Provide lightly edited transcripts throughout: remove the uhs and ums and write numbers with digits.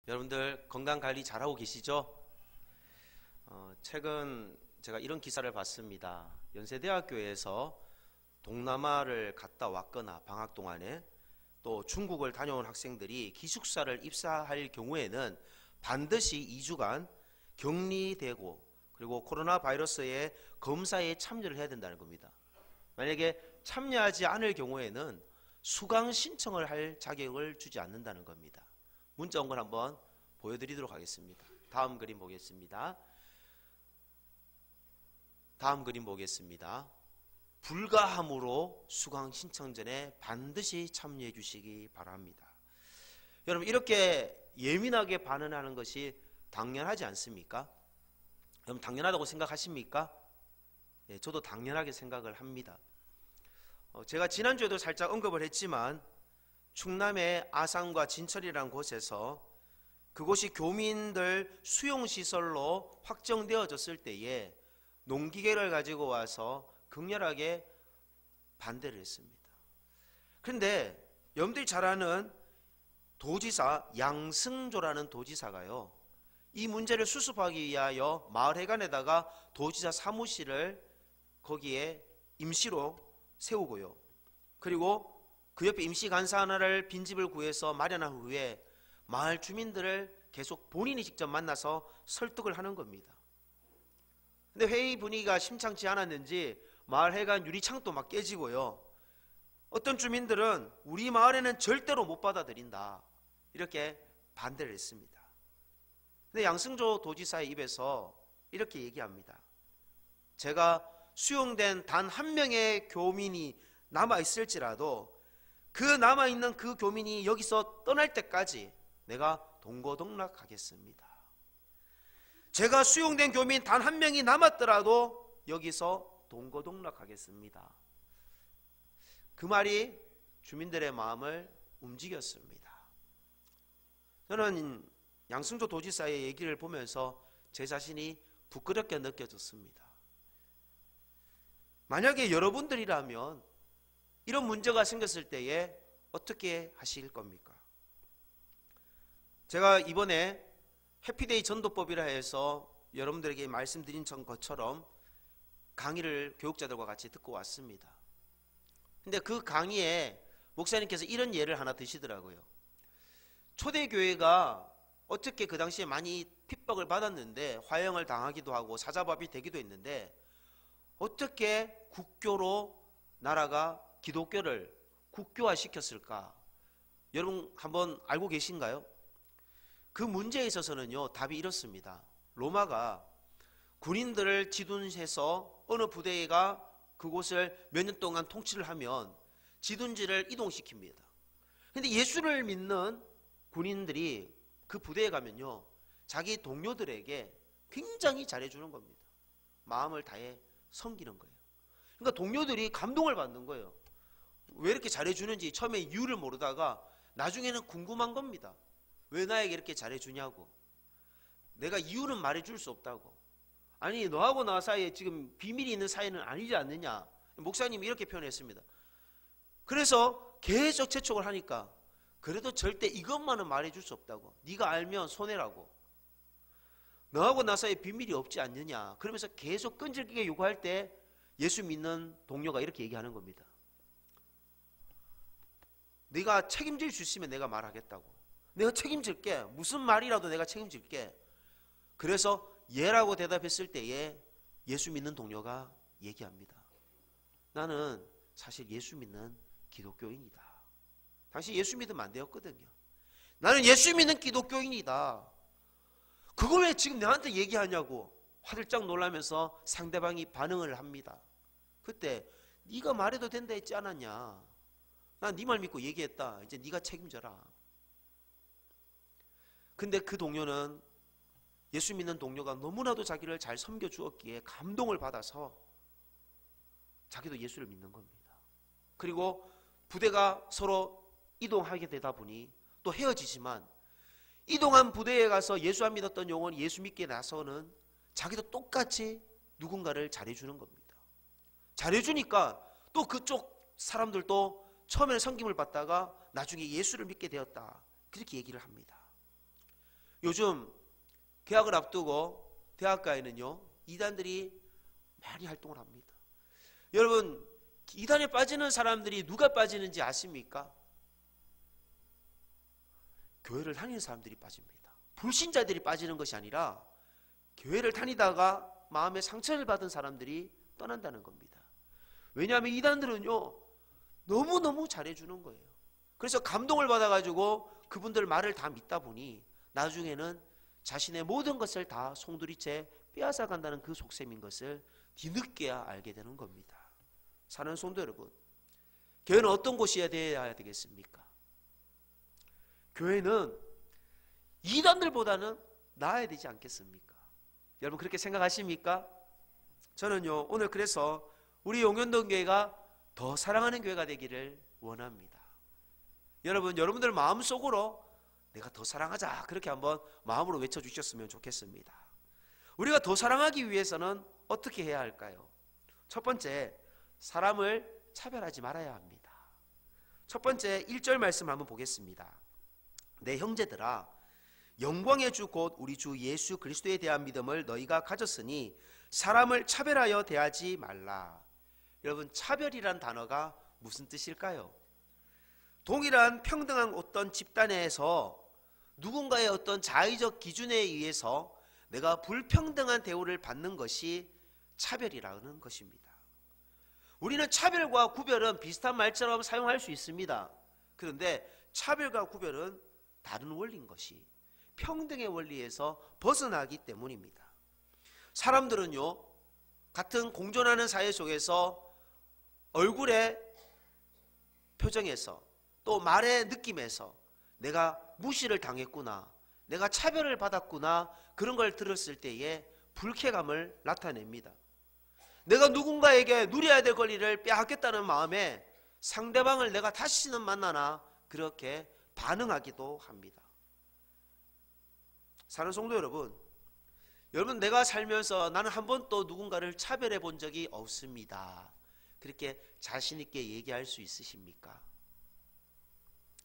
여러분들 건강관리 잘하고 계시죠? 최근 제가 이런 기사를 봤습니다. 연세대학교에서 동남아를 갔다 왔거나 방학 동안에 또 중국을 다녀온 학생들이 기숙사를 입사할 경우에는 반드시 2주간 격리되고 그리고 코로나 바이러스의 검사에 참여를 해야 된다는 겁니다. 만약에 참여하지 않을 경우에는 수강 신청을 할 자격을 주지 않는다는 겁니다. 문자 온 걸 한번 보여드리도록 하겠습니다. 다음 그림 보겠습니다. 불가함으로 수강 신청 전에 반드시 참여해 주시기 바랍니다. 여러분, 이렇게 예민하게 반응하는 것이 당연하지 않습니까? 여러분, 당연하다고 생각하십니까? 네, 저도 당연하게 생각을 합니다. 제가 지난주에도 살짝 언급을 했지만 충남의 아산과 진천이라는 곳에서 그곳이 교민들 수용시설로 확정되어졌을 때에 농기계를 가지고 와서 극렬하게 반대를 했습니다. 그런데 여러분들이 잘 아는 도지사 양승조라는 도지사가요, 이 문제를 수습하기 위하여 마을회관에다가 도지사 사무실을 거기에 임시로 세우고요, 그리고 그 옆에 임시간사 하나를 빈집을 구해서 마련한 후에 마을 주민들을 계속 본인이 직접 만나서 설득을 하는 겁니다. 근데 회의 분위기가 심상치 않았는지 마을 회관 유리창도 막 깨지고요, 어떤 주민들은 우리 마을에는 절대로 못 받아들인다 이렇게 반대를 했습니다. 근데 양승조 도지사의 입에서 이렇게 얘기합니다. 제가 수용된 단 한 명의 교민이 남아있을지라도 그 남아있는 그 교민이 여기서 떠날 때까지 내가 동고동락하겠습니다. 제가 수용된 교민 단 한 명이 남았더라도 여기서 동고동락하겠습니다. 그 말이 주민들의 마음을 움직였습니다. 저는 양승조 도지사의 얘기를 보면서 제 자신이 부끄럽게 느껴졌습니다. 만약에 여러분들이라면 이런 문제가 생겼을 때에 어떻게 하실 겁니까? 제가 이번에 해피데이 전도법이라 해서 여러분들에게 말씀드린 것처럼 강의를 교육자들과 같이 듣고 왔습니다. 근데 그 강의에 목사님께서 이런 예를 하나 드시더라고요. 초대교회가 어떻게 그 당시에 많이 핍박을 받았는데 화형을 당하기도 하고 사자밥이 되기도 했는데 어떻게 국교로 나라가 기독교를 국교화시켰을까? 여러분 한번 알고 계신가요? 그 문제에 있어서는요, 답이 이렇습니다. 로마가 군인들을 지둔해서 어느 부대가 그곳을 몇 년 동안 통치를 하면 지둔지를 이동시킵니다. 그런데 예수를 믿는 군인들이 그 부대에 가면요, 자기 동료들에게 굉장히 잘해주는 겁니다. 마음을 다해 섬기는 거예요. 그러니까 동료들이 감동을 받는 거예요. 왜 이렇게 잘해주는지 처음에 이유를 모르다가 나중에는 궁금한 겁니다. 왜 나에게 이렇게 잘해주냐고. 내가 이유는 말해줄 수 없다고. 아니, 너하고 나 사이에 지금 비밀이 있는 사이는 아니지 않느냐. 목사님이 이렇게 표현했습니다. 그래서 계속 재촉을 하니까 그래도 절대 이것만은 말해줄 수 없다고. 네가 알면 손해라고. 너하고 나 사이에 비밀이 없지 않느냐. 그러면서 계속 끈질기게 요구할 때 예수 믿는 동료가 이렇게 얘기하는 겁니다. 네가 책임질 수 있으면 내가 말하겠다고. 내가 책임질게. 무슨 말이라도 내가 책임질게. 그래서 예라고 대답했을 때에 예수 믿는 동료가 얘기합니다. 나는 사실 예수 믿는 기독교인이다. 당시 예수 믿으면 안 되었거든요. 나는 예수 믿는 기독교인이다. 그걸 왜 지금 나한테 얘기하냐고 화들짝 놀라면서 상대방이 반응을 합니다. 그때 네가 말해도 된다 했지 않았냐. 난 네 말 믿고 얘기했다. 이제 네가 책임져라. 근데 그 동료는, 예수 믿는 동료가 너무나도 자기를 잘 섬겨주었기에 감동을 받아서 자기도 예수를 믿는 겁니다. 그리고 부대가 서로 이동하게 되다 보니 또 헤어지지만 이동한 부대에 가서 예수 안 믿었던 영혼이 예수 믿게 나서는 자기도 똑같이 누군가를 잘해주는 겁니다. 잘해주니까 또 그쪽 사람들도 처음에는 섬김을 받다가 나중에 예수를 믿게 되었다. 그렇게 얘기를 합니다. 요즘 개학을 앞두고 대학가에는요, 이단들이 많이 활동을 합니다. 여러분, 이단에 빠지는 사람들이 누가 빠지는지 아십니까? 교회를 다니는 사람들이 빠집니다. 불신자들이 빠지는 것이 아니라 교회를 다니다가 마음에 상처를 받은 사람들이 떠난다는 겁니다. 왜냐하면 이단들은요, 너무너무 잘해주는 거예요. 그래서 감동을 받아가지고 그분들 말을 다 믿다 보니 나중에는 자신의 모든 것을 다 송두리째 빼앗아 간다는 그 속셈인 것을 뒤늦게야 알게 되는 겁니다. 사는 성도 여러분, 교회는 어떤 곳이어야 되겠습니까? 교회는 이단들보다는 나아야 되지 않겠습니까? 여러분 그렇게 생각하십니까? 저는요, 오늘 그래서 우리 용현동 교회가 더 사랑하는 교회가 되기를 원합니다. 여러분, 여러분들 마음속으로 내가 더 사랑하자, 그렇게 한번 마음으로 외쳐주셨으면 좋겠습니다. 우리가 더 사랑하기 위해서는 어떻게 해야 할까요? 첫 번째, 사람을 차별하지 말아야 합니다. 첫 번째 1절 말씀 한번 보겠습니다. 내 형제들아, 영광의 주 곧 우리 주 예수 그리스도에 대한 믿음을 너희가 가졌으니 사람을 차별하여 대하지 말라. 여러분, 차별이란 단어가 무슨 뜻일까요? 동일한 평등한 어떤 집단에서 누군가의 어떤 자의적 기준에 의해서 내가 불평등한 대우를 받는 것이 차별이라는 것입니다. 우리는 차별과 구별은 비슷한 말처럼 사용할 수 있습니다. 그런데 차별과 구별은 다른 원리인 것이 평등의 원리에서 벗어나기 때문입니다. 사람들은요, 같은 공존하는 사회 속에서 얼굴의 표정에서 또 말의 느낌에서 내가 무시를 당했구나, 내가 차별을 받았구나, 그런 걸 들었을 때에 불쾌감을 나타냅니다. 내가 누군가에게 누려야 될 권리를 빼앗겠다는 마음에 상대방을 내가 다시는 만나나 그렇게 반응하기도 합니다. 사는 성도 여러분, 내가 살면서 나는 한 번도 누군가를 차별해 본 적이 없습니다. 그렇게 자신 있게 얘기할 수 있으십니까?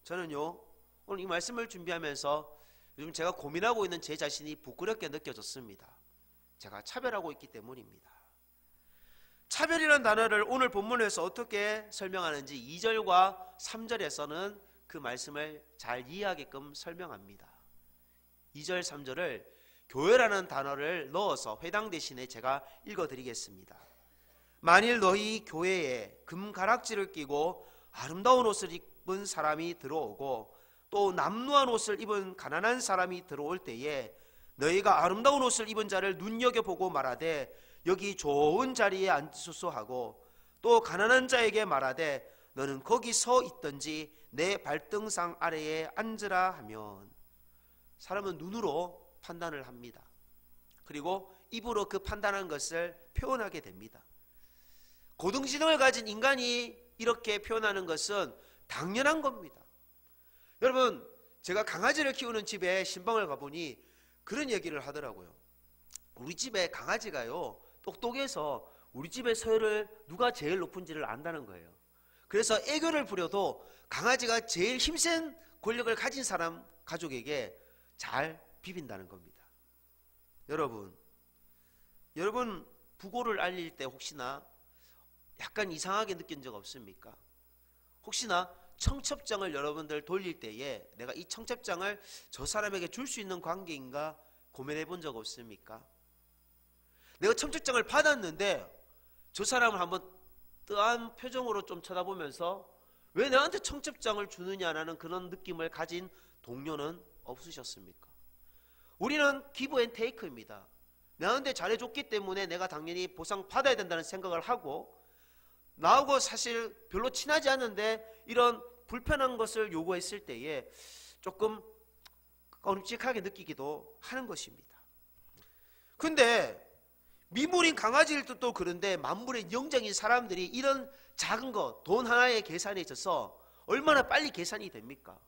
저는요, 오늘 이 말씀을 준비하면서 요즘 제가 고민하고 있는 제 자신이 부끄럽게 느껴졌습니다. 제가 차별하고 있기 때문입니다. 차별이라는 단어를 오늘 본문에서 어떻게 설명하는지 2절과 3절에서는 그 말씀을 잘 이해하게끔 설명합니다. 2절, 3절을 교회라는 단어를 넣어서 회당 대신에 제가 읽어드리겠습니다. 만일 너희 교회에 금가락지를 끼고 아름다운 옷을 입은 사람이 들어오고 또 남루한 옷을 입은 가난한 사람이 들어올 때에 너희가 아름다운 옷을 입은 자를 눈여겨보고 말하되 여기 좋은 자리에 앉으소서 하고 또 가난한 자에게 말하되 너는 거기 서 있든지 내 발등상 아래에 앉으라 하면, 사람은 눈으로 판단을 합니다. 그리고 입으로 그 판단한 것을 표현하게 됩니다. 고등지능을 가진 인간이 이렇게 표현하는 것은 당연한 겁니다. 여러분, 제가 강아지를 키우는 집에 신방을 가보니 그런 얘기를 하더라고요. 우리 집에 강아지가요, 똑똑해서 우리 집의 서열을 누가 제일 높은지를 안다는 거예요. 그래서 애교를 부려도 강아지가 제일 힘센 권력을 가진 사람 가족에게 잘 비빈다는 겁니다. 여러분 부고를 알릴 때 혹시나 약간 이상하게 느낀 적 없습니까? 혹시나 청첩장을 여러분들 돌릴 때에 내가 이 청첩장을 저 사람에게 줄 수 있는 관계인가 고민해 본 적 없습니까? 내가 청첩장을 받았는데 저 사람을 한번 뜨한 표정으로 좀 쳐다보면서 왜 나한테 청첩장을 주느냐라는 그런 느낌을 가진 동료는 없으셨습니까? 우리는 기브 앤 테이크입니다. 나한테 잘해줬기 때문에 내가 당연히 보상 받아야 된다는 생각을 하고, 나하고 사실 별로 친하지 않은데 이런 불편한 것을 요구했을 때에 조금 끔찍하게 느끼기도 하는 것입니다. 근데 미물인 강아지들도 그런데 만물의 영적인 사람들이 이런 작은 것, 돈 하나의 계산에 있어서 얼마나 빨리 계산이 됩니까?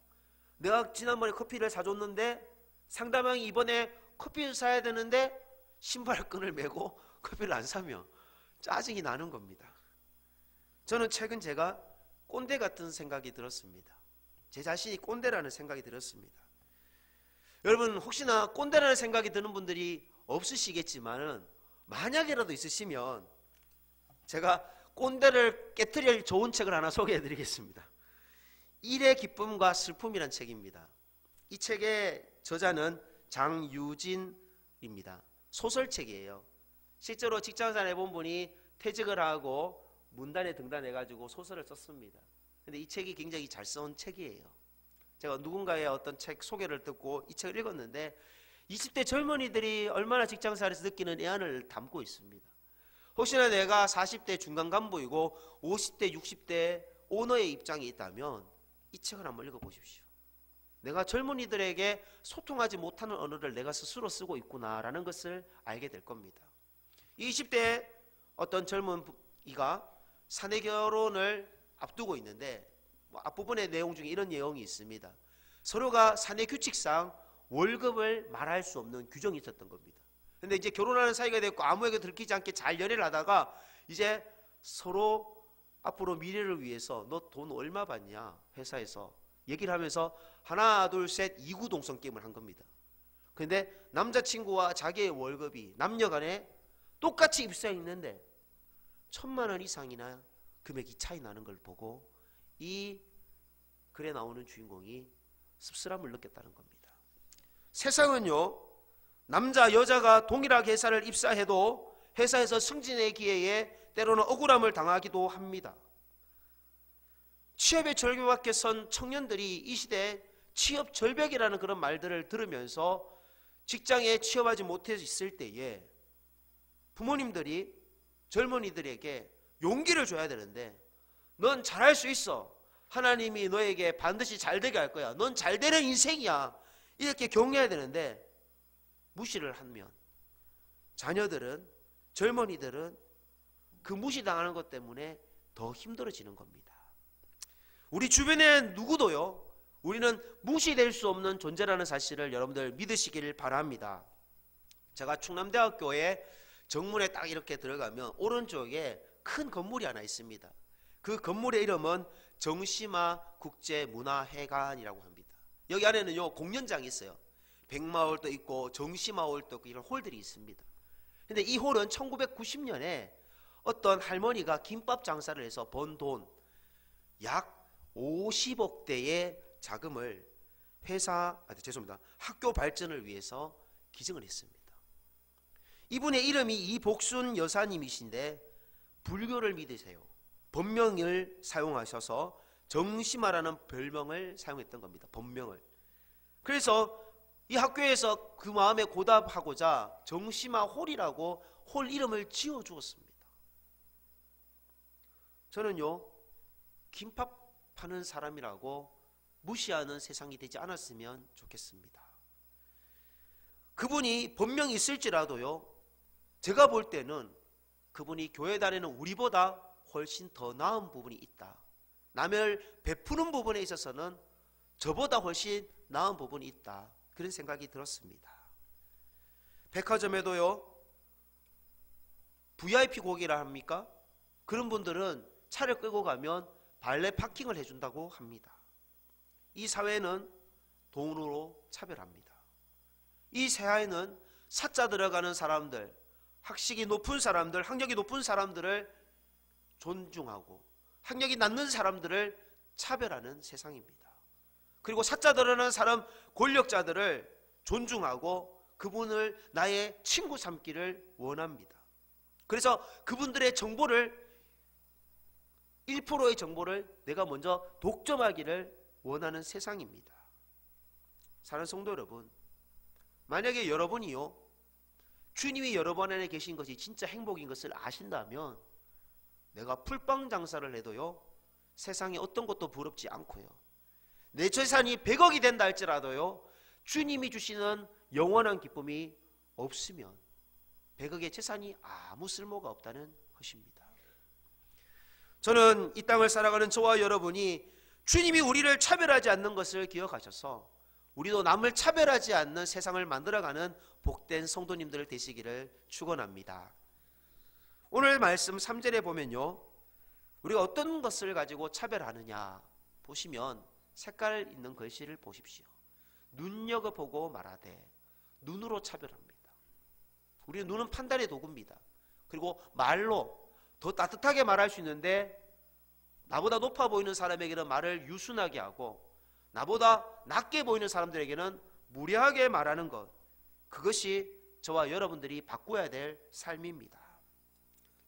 내가 지난번에 커피를 사줬는데 상대방이 이번에 커피를 사야 되는데 신발끈을 메고 커피를 안 사면 짜증이 나는 겁니다. 저는 최근 제가 꼰대 같은 생각이 들었습니다. 제 자신이 꼰대라는 생각이 들었습니다. 여러분 혹시나 꼰대라는 생각이 드는 분들이 없으시겠지만은 만약이라도 있으시면 제가 꼰대를 깨트릴 좋은 책을 하나 소개해 드리겠습니다. 일의 기쁨과 슬픔이란 책입니다. 이 책의 저자는 장유진입니다. 소설책이에요. 실제로 직장생활 해본 분이 퇴직을 하고 문단에 등단해가지고 소설을 썼습니다. 근데 이 책이 굉장히 잘 써온 책이에요. 제가 누군가의 어떤 책 소개를 듣고 이 책을 읽었는데 20대 젊은이들이 얼마나 직장생활에서 느끼는 애환을 담고 있습니다. 혹시나 내가 40대 중간 간부이고 50대 60대 오너의 입장이 있다면 이 책을 한번 읽어보십시오. 내가 젊은이들에게 소통하지 못하는 언어를 내가 스스로 쓰고 있구나라는 것을 알게 될 겁니다. 20대 어떤 젊은 이가 사내 결혼을 앞두고 있는데 앞부분의 내용 중에 이런 내용이 있습니다. 서로가 사내 규칙상 월급을 말할 수 없는 규정이 있었던 겁니다. 근데 이제 결혼하는 사이가 됐고 아무에게 들키지 않게 잘 연애를 하다가 이제 서로 앞으로 미래를 위해서 너 돈 얼마 받냐 회사에서 얘기를 하면서 하나 둘 셋 이구동성 게임을 한 겁니다. 근데 남자친구와 자기의 월급이 남녀간에 똑같이 입사해 있는데 1,000만 원 이상이나 금액이 차이 나는 걸 보고 이 글에 나오는 주인공이 씁쓸함을 느꼈다는 겁니다. 세상은요, 남자 여자가 동일하게 회사를 입사해도 회사에서 승진의 기회에 때로는 억울함을 당하기도 합니다. 취업의 절벽 밖에 선 청년들이 이 시대에 취업 절벽이라는 그런 말들을 들으면서 직장에 취업하지 못해 있을 때에 부모님들이 젊은이들에게 용기를 줘야 되는데 넌 잘할 수 있어. 하나님이 너에게 반드시 잘 되게 할 거야. 넌 잘 되는 인생이야. 이렇게 격려해야 되는데 무시를 하면 자녀들은 젊은이들은 그 무시당하는 것 때문에 더 힘들어지는 겁니다. 우리 주변에 누구도요, 우리는 무시될 수 없는 존재라는 사실을 여러분들 믿으시기를 바랍니다. 제가 충남대학교에 정문에 딱 이렇게 들어가면 오른쪽에 큰 건물이 하나 있습니다. 그 건물의 이름은 정심화 국제문화회관이라고 합니다. 여기 안에는요 공연장이 있어요. 백마홀도 있고 정심화홀도 있고 이런 홀들이 있습니다. 근데 이 홀은 1990년에 어떤 할머니가 김밥 장사를 해서 번 돈 약 50억대의 자금을 학교 발전을 위해서 기증을 했습니다. 이분의 이름이 이복순 여사님이신데 불교를 믿으세요. 본명을 사용하셔서 정심화라는 별명을 사용했던 겁니다. 본명을. 그래서 이 학교에서 그 마음에 보답하고자 정심화 홀이라고 홀 이름을 지어주었습니다. 저는요, 김밥 파는 사람이라고 무시하는 세상이 되지 않았으면 좋겠습니다. 그분이 본명이 있을지라도요, 제가 볼 때는 그분이 교회 다니는 우리보다 훨씬 더 나은 부분이 있다. 남을 베푸는 부분에 있어서는 저보다 훨씬 나은 부분이 있다. 그런 생각이 들었습니다. 백화점에도요, VIP 고객이라 합니까? 그런 분들은 차를 끌고 가면 발레 파킹을 해준다고 합니다. 이 사회는 돈으로 차별합니다. 이 사회는 사자 들어가는 사람들, 학식이 높은 사람들, 학력이 높은 사람들을 존중하고 학력이 낮는 사람들을 차별하는 세상입니다. 그리고 사자 들어가는 사람, 권력자들을 존중하고 그분을 나의 친구 삼기를 원합니다. 그래서 그분들의 정보를 1%의 정보를 내가 먼저 독점하기를 원하는 세상입니다. 사랑하는 성도 여러분, 만약에 여러분이요, 주님이 여러분 안에 계신 것이 진짜 행복인 것을 아신다면 내가 풀빵 장사를 해도요, 세상에 어떤 것도 부럽지 않고요, 내 재산이 100억이 된다 할지라도요, 주님이 주시는 영원한 기쁨이 없으면 100억의 재산이 아무 쓸모가 없다는 것입니다. 저는 이 땅을 살아가는 저와 여러분이 주님이 우리를 차별하지 않는 것을 기억하셔서 우리도 남을 차별하지 않는 세상을 만들어가는 복된 성도님들 되시기를 축원합니다. 오늘 말씀 3절에 보면요, 우리가 어떤 것을 가지고 차별하느냐 보시면 색깔 있는 글씨를 보십시오. 눈여겨보고 말하되. 눈으로 차별합니다. 우리는 눈은 판단의 도구입니다. 그리고 말로 더 따뜻하게 말할 수 있는데 나보다 높아 보이는 사람에게는 말을 유순하게 하고 나보다 낮게 보이는 사람들에게는 무례하게 말하는 것, 그것이 저와 여러분들이 바꿔야 될 삶입니다.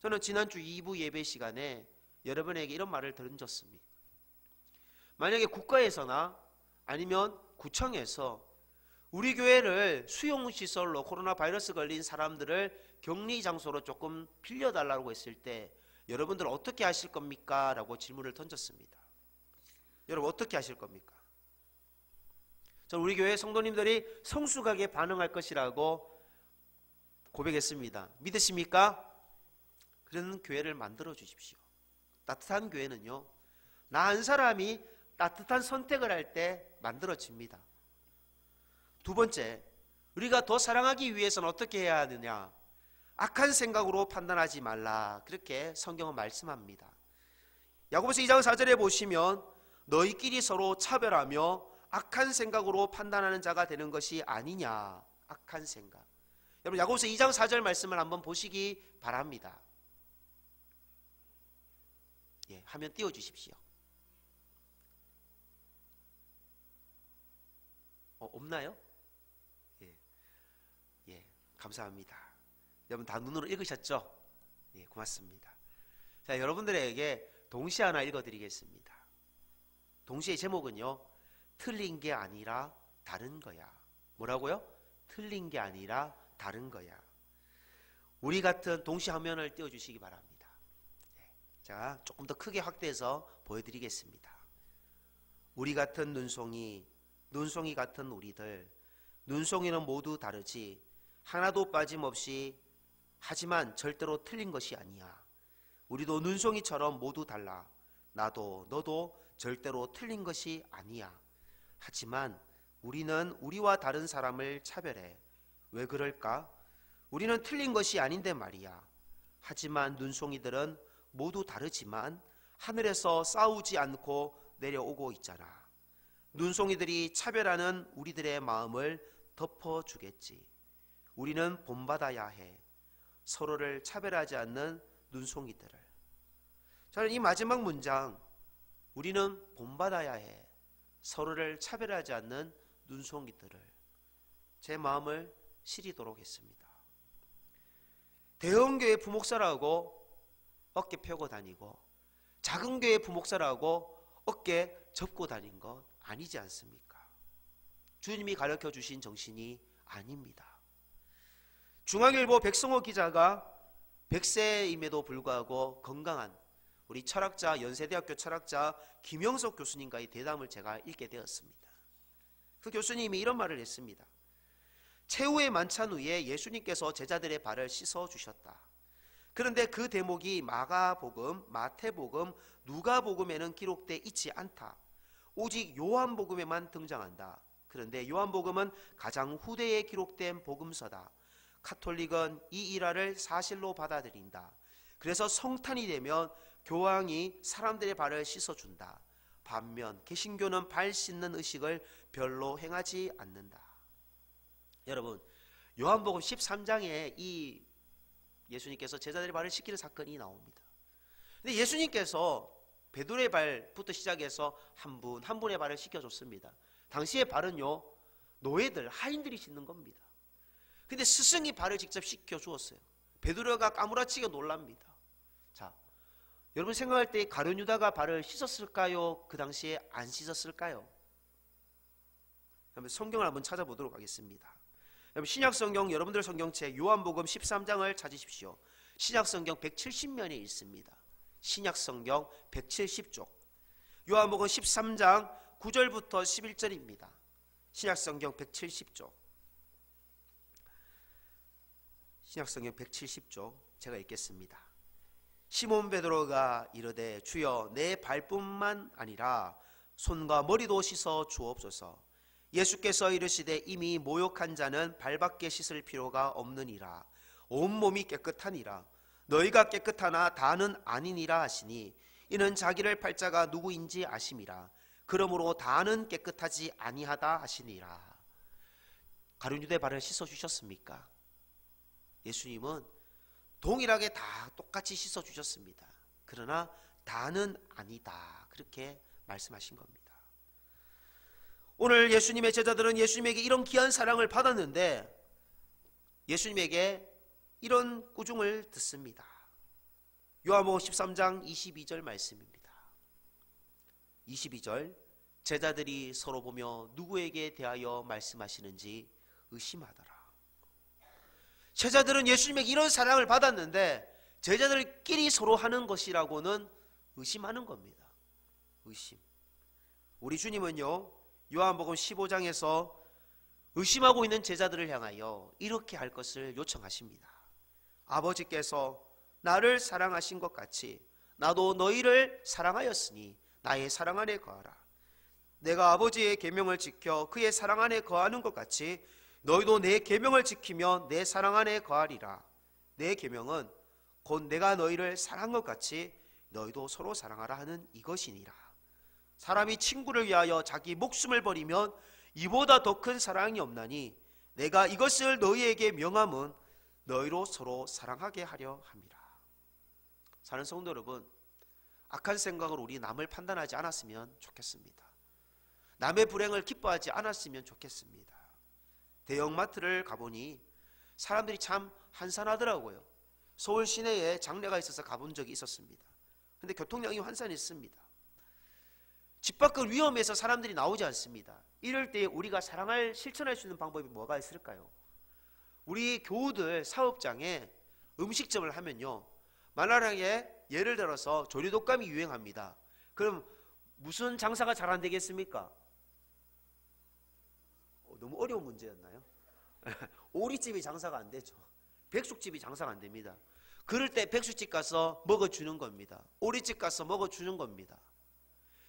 저는 지난주 2부 예배 시간에 여러분에게 이런 말을 들은 적입니다. 만약에 국가에서나 아니면 구청에서 우리 교회를 수용시설로 코로나 바이러스 걸린 사람들을 격리 장소로 조금 빌려달라고 했을 때 여러분들 어떻게 하실 겁니까? 라고 질문을 던졌습니다. 여러분 어떻게 하실 겁니까? 저는 우리 교회 성도님들이 성숙하게 반응할 것이라고 고백했습니다. 믿으십니까? 그런 교회를 만들어 주십시오. 따뜻한 교회는요, 나 한 사람이 따뜻한 선택을 할 때 만들어집니다. 두 번째, 우리가 더 사랑하기 위해서는 어떻게 해야 하느냐? 악한 생각으로 판단하지 말라. 그렇게 성경은 말씀합니다. 야고보서 2장 4절에 보시면 너희끼리 서로 차별하며 악한 생각으로 판단하는 자가 되는 것이 아니냐. 악한 생각. 여러분 야고보서 2장 4절 말씀을 한번 보시기 바랍니다. 예, 화면 띄워주십시오. 없나요? 예, 감사합니다. 여러분 다 눈으로 읽으셨죠? 예, 고맙습니다. 자, 여러분들에게 동시 하나 읽어드리겠습니다. 동시의 제목은요, 틀린 게 아니라 다른 거야. 뭐라고요? 틀린 게 아니라 다른 거야. 우리 같은 동시 화면을 띄워주시기 바랍니다. 자, 조금 더 크게 확대해서 보여드리겠습니다. 우리 같은 눈송이 같은 우리들, 눈송이는 모두 다르지 하나도 빠짐없이, 하지만 절대로 틀린 것이 아니야. 우리도 눈송이처럼 모두 달라. 나도 너도 절대로 틀린 것이 아니야. 하지만 우리는 우리와 다른 사람을 차별해. 왜 그럴까? 우리는 틀린 것이 아닌데 말이야. 하지만 눈송이들은 모두 다르지만 하늘에서 싸우지 않고 내려오고 있잖아. 눈송이들이 차별하는 우리들의 마음을 덮어주겠지. 우리는 본받아야 해. 서로를 차별하지 않는 눈송이들을. 저는 이 마지막 문장, 우리는 본받아야 해. 서로를 차별하지 않는 눈송이들을, 제 마음을 시리도록 했습니다. 대형교회 부목사라고 어깨 펴고 다니고 작은 교회 부목사라고 어깨 접고 다닌 것 아니지 않습니까? 주님이 가르쳐 주신 정신이 아닙니다. 중앙일보 백성호 기자가 100세임에도 불구하고 건강한 우리 철학자, 연세대학교 철학자 김영석 교수님과의 대담을 제가 읽게 되었습니다. 그 교수님이 이런 말을 했습니다. 최후의 만찬 후에 예수님께서 제자들의 발을 씻어 주셨다. 그런데 그 대목이 마가복음, 마태복음, 누가복음에는 기록되어 있지 않다. 오직 요한복음에만 등장한다. 그런데 요한복음은 가장 후대에 기록된 복음서다. 카톨릭은 이 일화를 사실로 받아들인다. 그래서 성탄이 되면 교황이 사람들의 발을 씻어준다. 반면 개신교는 발 씻는 의식을 별로 행하지 않는다. 여러분, 요한복음 13장에 이 예수님께서 제자들의 발을 씻기는 사건이 나옵니다. 근데 예수님께서 베드로의 발부터 시작해서 한 분 한 분의 발을 씻겨줬습니다. 당시의 발은요, 노예들, 하인들이 씻는 겁니다. 근데 스승이 발을 직접 씻겨주었어요. 베드로가 까무라치게 놀랍니다. 자, 여러분 생각할 때 가룟 유다가 발을 씻었을까요? 그 당시에 안 씻었을까요? 성경을 한번 찾아보도록 하겠습니다. 신약성경, 여러분들 성경책 요한복음 13장을 찾으십시오. 신약성경 170면에 있습니다. 신약성경 170쪽, 요한복음 13장 9절부터 11절입니다. 신약성경 170쪽, 신약성경 170쪽 제가 읽겠습니다. 시몬 베드로가 이르되 주여 내 발뿐만 아니라 손과 머리도 씻어 주옵소서. 예수께서 이르시되 이미 모욕한 자는 발밖에 씻을 필요가 없느니라. 온몸이 깨끗하니라. 너희가 깨끗하나 다는 아니니라 하시니 이는 자기를 팔자가 누구인지 아심이라. 그러므로 다는 깨끗하지 아니하다 하시니라. 가룟 유대 발을 씻어 주셨습니까? 예수님은 동일하게 다 똑같이 씻어 주셨습니다. 그러나 다는 아니다, 그렇게 말씀하신 겁니다. 오늘 예수님의 제자들은 예수님에게 이런 귀한 사랑을 받았는데 예수님에게 이런 꾸중을 듣습니다. 요한복음 13장 22절 말씀입니다. 22절, 제자들이 서로 보며 누구에게 대하여 말씀하시는지 의심하더라. 제자들은 예수님에게 이런 사랑을 받았는데 제자들끼리 서로 하는 것이라고는 의심하는 겁니다. 의심. 우리 주님은요, 요한복음 15장에서 의심하고 있는 제자들을 향하여 이렇게 할 것을 요청하십니다. 아버지께서 나를 사랑하신 것 같이 나도 너희를 사랑하였으니 나의 사랑 안에 거하라. 내가 아버지의 계명을 지켜 그의 사랑 안에 거하는 것 같이 너희도 내 계명을 지키며 내 사랑 안에 거하리라. 내 계명은 곧 내가 너희를 사랑한 것 같이 너희도 서로 사랑하라 하는 이것이니라. 사람이 친구를 위하여 자기 목숨을 버리면 이보다 더 큰 사랑이 없나니 내가 이것을 너희에게 명함은 너희로 서로 사랑하게 하려 함이라. 사는 성도 여러분, 악한 생각으로 우리 남을 판단하지 않았으면 좋겠습니다. 남의 불행을 기뻐하지 않았으면 좋겠습니다. 대형마트를 가보니 사람들이 참 한산하더라고요. 서울 시내에 장례가 있어서 가본 적이 있었습니다. 근데 교통량이 환산했습니다. 집 밖은 위험해서 사람들이 나오지 않습니다. 이럴 때 우리가 사랑을 실천할 수 있는 방법이 뭐가 있을까요? 우리 교우들 사업장에 음식점을 하면요, 만약에 예를 들어서 조류독감이 유행합니다. 그럼 무슨 장사가 잘 안 되겠습니까? 너무 어려운 문제였나요? 오리집이 장사가 안 되죠. 백숙집이 장사가 안 됩니다. 그럴 때 백숙집 가서 먹어주는 겁니다. 오리집 가서 먹어주는 겁니다.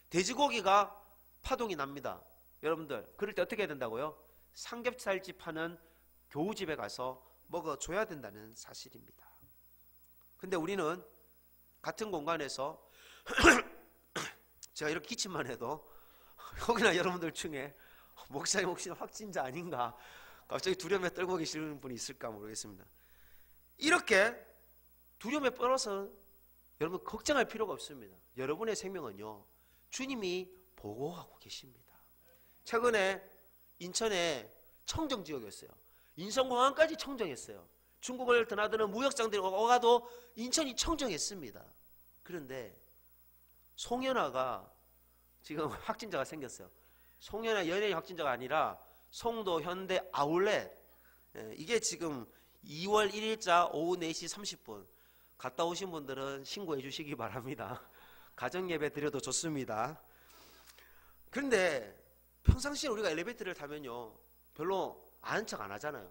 돼지고기가 파동이 납니다. 여러분들, 그럴 때 어떻게 해야 된다고요? 삼겹살집 하는 교우집에 가서 먹어줘야 된다는 사실입니다. 근데 우리는 같은 공간에서 제가 이렇게 기침만 해도 혹이나 여러분들 중에 목사님 혹시 확진자 아닌가 갑자기 두려움에 떨고 계시는 분이 있을까 모르겠습니다. 이렇게 두려움에 떨어서 여러분 걱정할 필요가 없습니다. 여러분의 생명은요, 주님이 보호하고 계십니다. 최근에 인천에 청정지역이었어요. 인천공항까지 청정했어요. 중국을 드나드는 무역상들이 오가도 인천이 청정했습니다. 그런데 송현아가 지금 확진자가 생겼어요. 송현아 연예인 확진자가 아니라 송도 현대 아울렛, 이게 지금 2월 1일자 오후 4시 30분 갔다 오신 분들은 신고해 주시기 바랍니다. 가정예배 드려도 좋습니다. 그런데 평상시에 우리가 엘리베이터를 타면요, 별로 아는 척 안 하잖아요.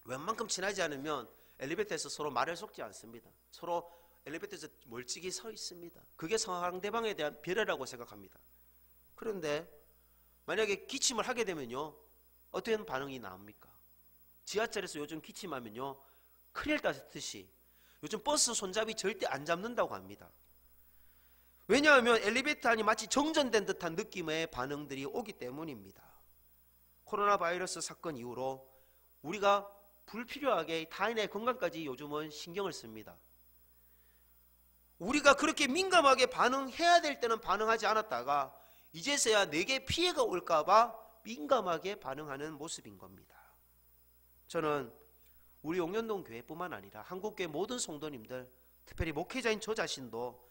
웬만큼 친하지 않으면 엘리베이터에서 서로 말을 섞지 않습니다. 서로 엘리베이터에서 멀찍이 서 있습니다. 그게 상대방에 대한 배려라고 생각합니다. 그런데 만약에 기침을 하게 되면요, 어떤 반응이 나옵니까? 지하철에서 요즘 기침하면요, 큰일 났듯이 요즘 버스 손잡이 절대 안 잡는다고 합니다. 왜냐하면 엘리베이터 안이 마치 정전된 듯한 느낌의 반응들이 오기 때문입니다. 코로나 바이러스 사건 이후로 우리가 불필요하게 타인의 건강까지 요즘은 신경을 씁니다. 우리가 그렇게 민감하게 반응해야 될 때는 반응하지 않았다가 이제서야 내게 피해가 올까봐 민감하게 반응하는 모습인 겁니다. 저는 우리 용련동 교회뿐만 아니라 한국교회 모든 성도님들, 특별히 목회자인 저 자신도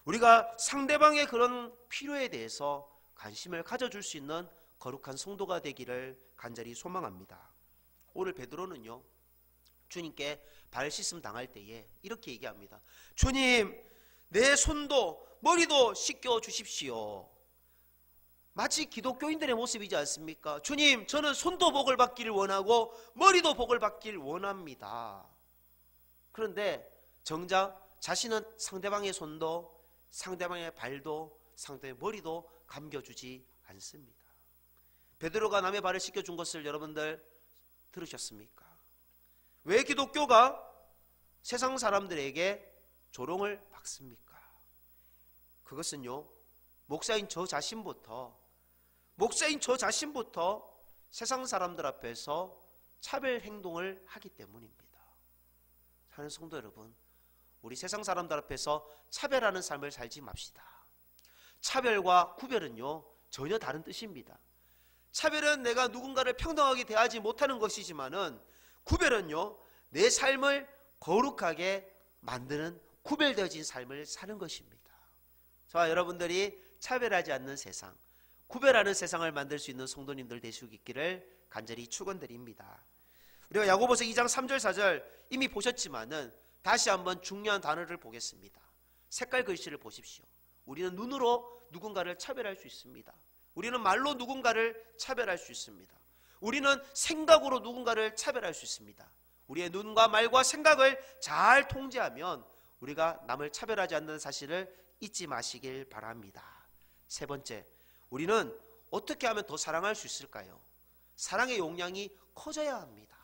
우리가 상대방의 그런 필요에 대해서 관심을 가져줄 수 있는 거룩한 성도가 되기를 간절히 소망합니다. 오늘 베드로는요, 주님께 발 씻음 당할 때에 이렇게 얘기합니다. 주님, 내 손도 머리도 씻겨 주십시오. 마치 기독교인들의 모습이지 않습니까? 주님, 저는 손도 복을 받기를 원하고 머리도 복을 받기를 원합니다. 그런데 정작 자신은 상대방의 손도 상대방의 발도 상대방의 머리도 감겨주지 않습니다. 베드로가 남의 발을 씻겨준 것을 여러분들 들으셨습니까? 왜 기독교가 세상 사람들에게 조롱을 받습니까? 그것은요, 목사인 저 자신부터 목사인 저 자신부터 세상 사람들 앞에서 차별 행동을 하기 때문입니다. 사랑하는 성도 여러분, 우리 세상 사람들 앞에서 차별하는 삶을 살지 맙시다. 차별과 구별은요, 전혀 다른 뜻입니다. 차별은 내가 누군가를 평등하게 대하지 못하는 것이지만은, 구별은요, 내 삶을 거룩하게 만드는 구별되어진 삶을 사는 것입니다. 저와 여러분들이 차별하지 않는 세상, 구별하는 세상을 만들 수 있는 성도님들 되시기를 간절히 축원드립니다. 우리가 야고보서 2장 3절 4절 이미 보셨지만은 다시 한번 중요한 단어를 보겠습니다. 색깔 글씨를 보십시오. 우리는 눈으로 누군가를 차별할 수 있습니다. 우리는 말로 누군가를 차별할 수 있습니다. 우리는 생각으로 누군가를 차별할 수 있습니다. 우리의 눈과 말과 생각을 잘 통제하면 우리가 남을 차별하지 않는 사실을 잊지 마시길 바랍니다. 세 번째, 우리는 어떻게 하면 더 사랑할 수 있을까요? 사랑의 용량이 커져야 합니다.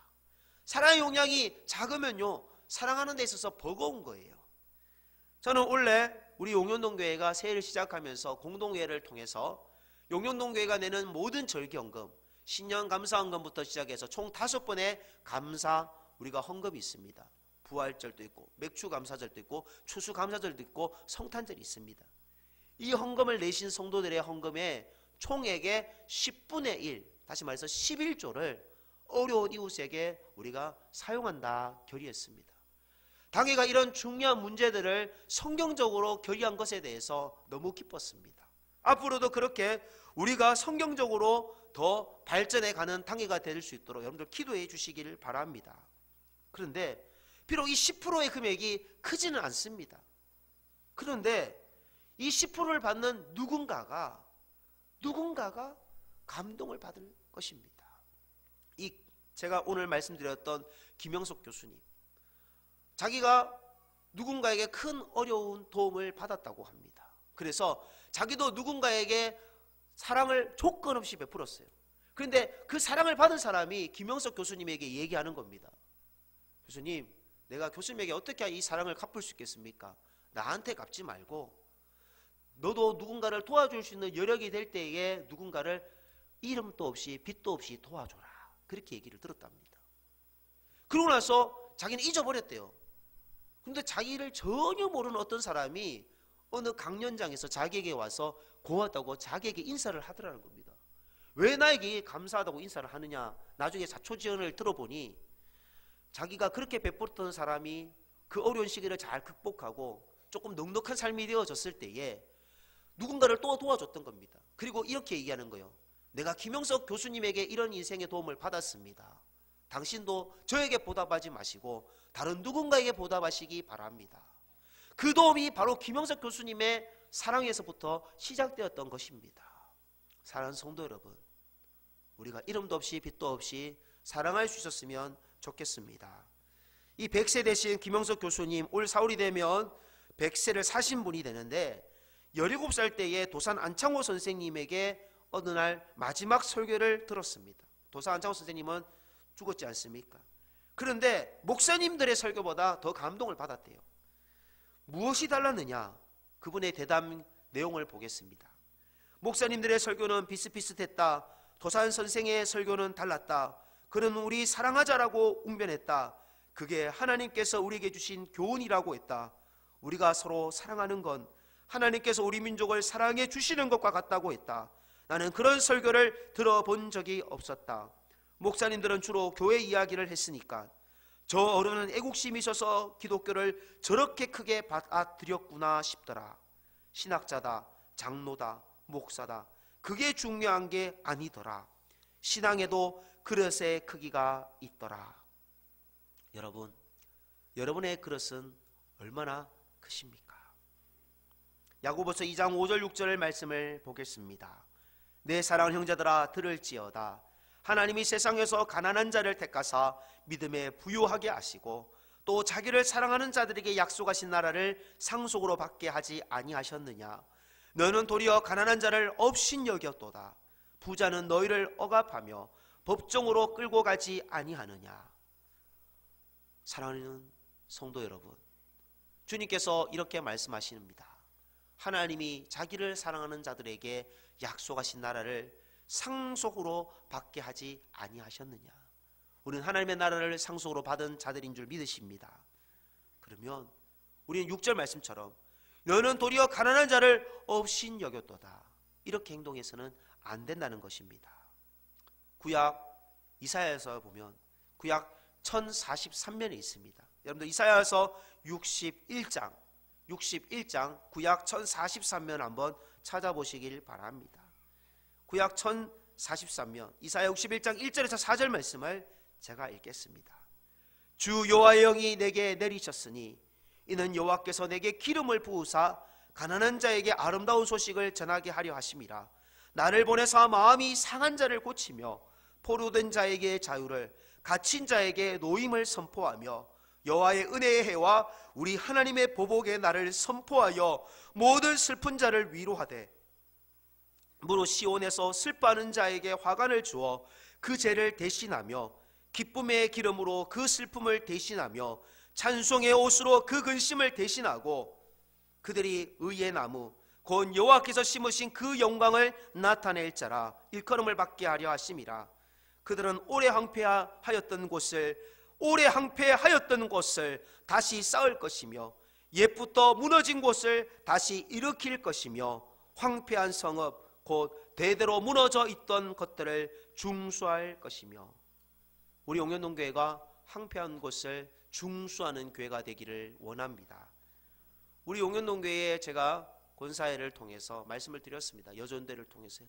사랑의 용량이 작으면요, 사랑하는 데 있어서 버거운 거예요. 저는 원래 우리 용현동교회가 새해를 시작하면서 공동회를 통해서 용현동교회가 내는 모든 절기헌금, 신년 감사헌금부터 시작해서 총 5번의 감사 우리가 헌금이 있습니다. 부활절도 있고 맥주감사절도 있고 추수감사절도 있고 성탄절이 있습니다. 이 헌금을 내신 성도들의 헌금의 총액의 10분의 1, 다시 말해서 11조를 어려운 이웃에게 우리가 사용한다 결의했습니다. 당회가 이런 중요한 문제들을 성경적으로 결의한 것에 대해서 너무 기뻤습니다. 앞으로도 그렇게 우리가 성경적으로 더 발전해가는 당회가 될 수 있도록 여러분들 기도해 주시기를 바랍니다. 그런데 비록 이 10%의 금액이 크지는 않습니다. 그런데 이 10%를 받는 누군가가 감동을 받을 것입니다. 제가 오늘 말씀드렸던 김영석 교수님, 자기가 누군가에게 큰 어려운 도움을 받았다고 합니다. 그래서 자기도 누군가에게 사랑을 조건 없이 베풀었어요. 그런데 그 사랑을 받은 사람이 김영석 교수님에게 얘기하는 겁니다. 교수님, 내가 교수님에게 어떻게 이 사랑을 갚을 수 있겠습니까? 나한테 갚지 말고 너도 누군가를 도와줄 수 있는 여력이 될 때에 누군가를 이름도 없이 빚도 없이 도와줘라. 그렇게 얘기를 들었답니다. 그러고 나서 자기는 잊어버렸대요. 근데 자기를 전혀 모르는 어떤 사람이 어느 강연장에서 자기에게 와서 고맙다고 자기에게 인사를 하더라는 겁니다. 왜 나에게 감사하다고 인사를 하느냐? 나중에 자초지언을 들어보니 자기가 그렇게 베풀었던 사람이 그 어려운 시기를 잘 극복하고 조금 넉넉한 삶이 되어졌을 때에 누군가를 또 도와줬던 겁니다. 그리고 이렇게 얘기하는 거예요. 내가 김영석 교수님에게 이런 인생의 도움을 받았습니다. 당신도 저에게 보답하지 마시고 다른 누군가에게 보답하시기 바랍니다. 그 도움이 바로 김영석 교수님의 사랑에서부터 시작되었던 것입니다. 사랑하는 성도 여러분, 우리가 이름도 없이 빚도 없이 사랑할 수 있었으면 좋겠습니다. 이 100세 되신 김영석 교수님, 올 4월이 되면 100세를 사신 분이 되는데 17살 때에 도산 안창호 선생님에게 어느 날 마지막 설교를 들었습니다. 도산 안창호 선생님은 죽었지 않습니까? 그런데 목사님들의 설교보다 더 감동을 받았대요. 무엇이 달랐느냐? 그분의 대답 내용을 보겠습니다. 목사님들의 설교는 비슷비슷했다. 도산 선생의 설교는 달랐다. 그는 우리 사랑하자라고 웅변했다. 그게 하나님께서 우리에게 주신 교훈이라고 했다. 우리가 서로 사랑하는 건 하나님께서 우리 민족을 사랑해 주시는 것과 같다고 했다. 나는 그런 설교를 들어본 적이 없었다. 목사님들은 주로 교회 이야기를 했으니까 저 어른은 애국심이 있어서 기독교를 저렇게 크게 받아들였구나 싶더라. 신학자다, 장로다, 목사다. 그게 중요한 게 아니더라. 신앙에도 그릇의 크기가 있더라. 여러분, 여러분의 그릇은 얼마나 크십니까? 야고보서 2장 5절 6절 말씀을 보겠습니다. 내 사랑하는 형제들아 들을지어다. 하나님이 세상에서 가난한 자를 택하사 믿음에 부유하게 하시고 또 자기를 사랑하는 자들에게 약속하신 나라를 상속으로 받게 하지 아니하셨느냐. 너는 도리어 가난한 자를 업신 여겼도다. 부자는 너희를 억압하며 법정으로 끌고 가지 아니하느냐. 사랑하는 성도 여러분, 주님께서 이렇게 말씀하십니다. 하나님이 자기를 사랑하는 자들에게 약속하신 나라를 상속으로 받게 하지 아니하셨느냐. 우리는 하나님의 나라를 상속으로 받은 자들인 줄 믿으십니다. 그러면 우리는 6절 말씀처럼 너는 도리어 가난한 자를 없인 여겼도다. 이렇게 행동해서는 안 된다는 것입니다. 구약 이사야에서 보면 구약 1043면에 있습니다. 여러분들 이사야서 61장 구약 1043면 한번 찾아보시길 바랍니다. 구약 1043면 이사야 61장 1절에서 4절 말씀을 제가 읽겠습니다. 주 여호와의 영이 내게 내리셨으니 이는 여호와께서 내게 기름을 부으사 가난한 자에게 아름다운 소식을 전하게 하려 하심이라. 나를 보내사 마음이 상한 자를 고치며 포로된 자에게 자유를 갇힌 자에게 노임을 선포하며 여호와의 은혜의 해와 우리 하나님의 보복의 날을 선포하여 모든 슬픈 자를 위로하되 무릇 시온에서 슬퍼하는 자에게 화관을 주어 그 죄를 대신하며 기쁨의 기름으로 그 슬픔을 대신하며 찬송의 옷으로 그 근심을 대신하고 그들이 의의 나무 곧 여호와께서 심으신 그 영광을 나타낼 자라 일컬음을 받게 하려 하심이라. 그들은 오래 황폐하였던 곳을 다시 쌓을 것이며 옛부터 무너진 곳을 다시 일으킬 것이며 황폐한 성읍 곧 대대로 무너져 있던 것들을 중수할 것이며. 우리 용현동교회가 황폐한 곳을 중수하는 교회가 되기를 원합니다. 우리 용현동교회에 제가 권사회를 통해서 말씀을 드렸습니다. 여전대를 통해서요.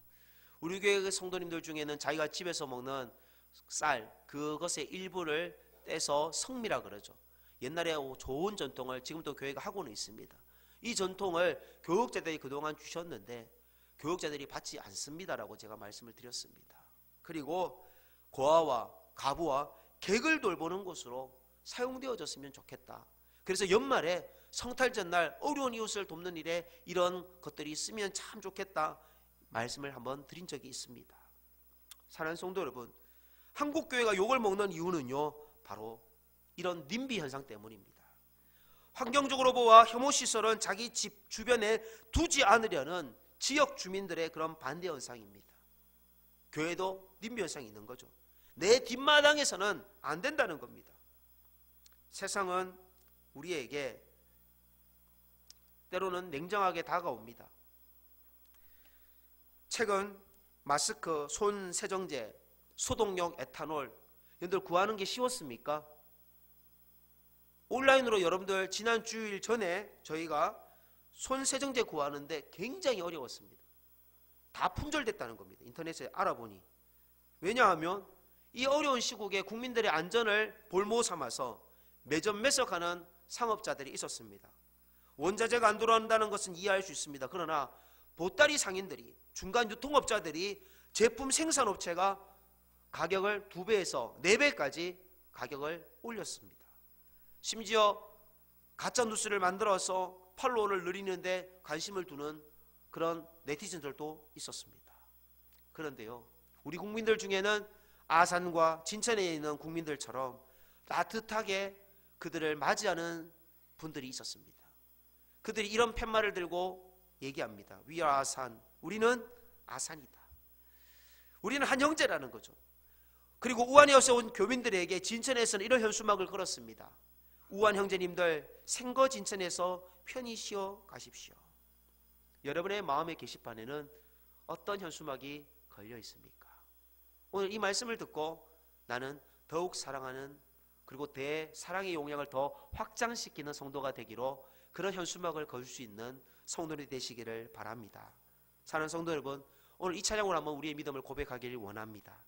우리 교회 성도님들 중에는 자기가 집에서 먹는 쌀 그것의 일부를 떼서 성미라 그러죠. 옛날에 좋은 전통을 지금도 교회가 하고는 있습니다. 이 전통을 교육자들이 그동안 주셨는데 교육자들이 받지 않습니다라고 제가 말씀을 드렸습니다. 그리고 고아와 가부와 객을 돌보는 곳으로 사용되어졌으면 좋겠다. 그래서 연말에 성탈절날 어려운 이웃을 돕는 일에 이런 것들이 있으면 참 좋겠다 말씀을 한번 드린 적이 있습니다. 사랑하는 성도 여러분, 한국교회가 욕을 먹는 이유는요 바로 이런 님비 현상 때문입니다. 환경적으로 보아 혐오시설은 자기 집 주변에 두지 않으려는 지역 주민들의 그런 반대 현상입니다. 교회도 님비 현상이 있는 거죠. 내 뒷마당에서는 안 된다는 겁니다. 세상은 우리에게 때로는 냉정하게 다가옵니다. 최근 마스크, 손 세정제, 소독용 에탄올 여러분들 구하는 게 쉬웠습니까? 온라인으로 여러분들 지난 주일 전에 저희가 손 세정제 구하는데 굉장히 어려웠습니다. 다 품절됐다는 겁니다. 인터넷에 알아보니. 왜냐하면 이 어려운 시국에 국민들의 안전을 볼모 삼아서 매점 매석하는 상업자들이 있었습니다. 원자재가 안 들어온다는 것은 이해할 수 있습니다. 그러나 보따리 상인들이, 중간 유통업자들이, 제품 생산업체가 가격을 2배에서 4배까지 가격을 올렸습니다. 심지어 가짜뉴스를 만들어서 팔로워를 늘리는데 관심을 두는 그런 네티즌들도 있었습니다. 그런데요, 우리 국민들 중에는 아산과 진천에 있는 국민들처럼 따뜻하게 그들을 맞이하는 분들이 있었습니다. 그들이 이런 팻말을 들고 얘기합니다. We are 아산. 우리는 아산이다. 우리는 한 형제라는 거죠. 그리고 우한에서 온 교민들에게 진천에서는 이런 현수막을 걸었습니다. 우한 형제님들 생거 진천에서 편히 쉬어 가십시오. 여러분의 마음의 게시판에는 어떤 현수막이 걸려 있습니까? 오늘 이 말씀을 듣고 나는 더욱 사랑하는 그리고 사랑의 용량을 더 확장시키는 성도가 되기로 그런 현수막을 걸 수 있는 성도들이 되시기를 바랍니다. 사랑하는 성도 여러분, 오늘 이 찬양으로 한번 우리의 믿음을 고백하기를 원합니다.